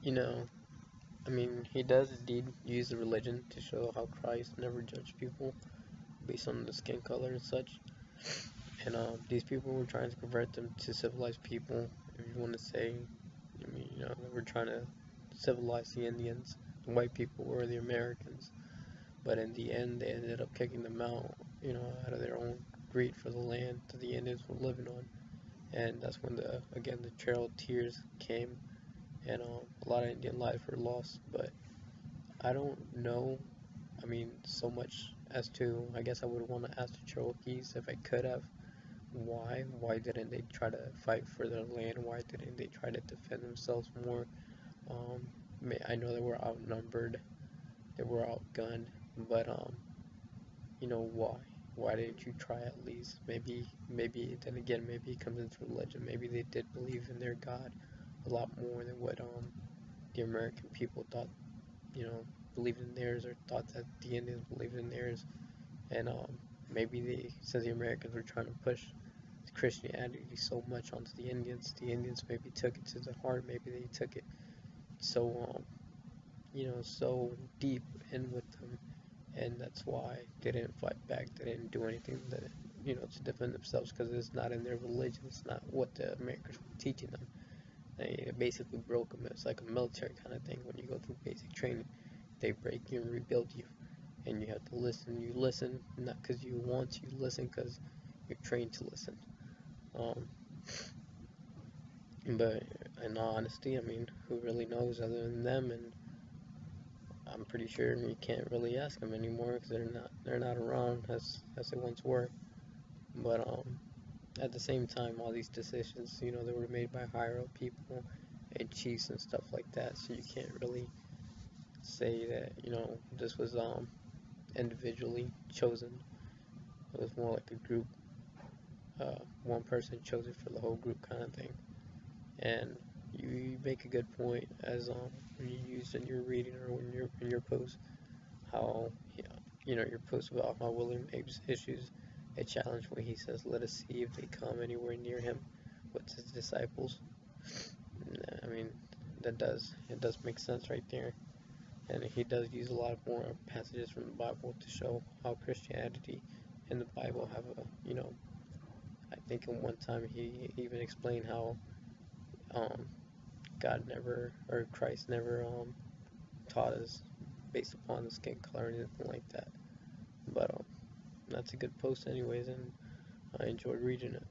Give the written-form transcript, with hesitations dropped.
You know, I mean, he does indeed use the religion to show how Christ never judged people based on the skin color and such. And these people were trying to convert them to civilized people, if you want to say. I mean, they were trying to civilize the Indians, the white people or the Americans. But in the end, they ended up kicking them out, out of their own greed for the land that the Indians were living on. And that's when the Trail of Tears came, and a lot of Indian lives were lost. But I don't know, I mean, so much as to, I guess I would want to ask the Cherokees if I could have, why didn't they try to fight for their land? Why didn't they try to defend themselves more? Um, I know they were outnumbered, they were outgunned, but why? Why didn't you try at least? Maybe then again, maybe it comes into religion. Maybe they did believe in their God a lot more than what the American people thought, you know, believed in theirs, or thought that the Indians believed in theirs. And maybe since the Americans were trying to push Christianity so much onto the Indians maybe took it to the heart. Maybe they took it so so deep in with them, and that's why they didn't fight back. They didn't do anything that to defend themselves, because it's not in their religion. It's not what the Americans were teaching them. They basically broke them. It's like a military kind of thing. When you go through basic training, they break you and rebuild you, and you have to listen. You listen not because you want to. You listen because you're trained to listen. Um, but in all honesty, I mean, who really knows other than them? And I'm pretty sure you can't really ask them anymore because they're not around as they once were. But at the same time, all these decisions, they were made by higher up people and chiefs and stuff like that. So you can't really say that this was individually chosen. It was more like a group. One person chose it for the whole group kind of thing. And you make a good point, as you used in your reading or when you're in your post, how your post about how William issues a challenge when he says, "Let us see if they come anywhere near him with his disciples." I mean, it does make sense right there, and he does use a lot more passages from the Bible to show how Christianity and the Bible have I think in one time he even explained how um, God never, or Christ never taught us based upon the skin color or anything like that. But that's a good post anyways, and I enjoyed reading it.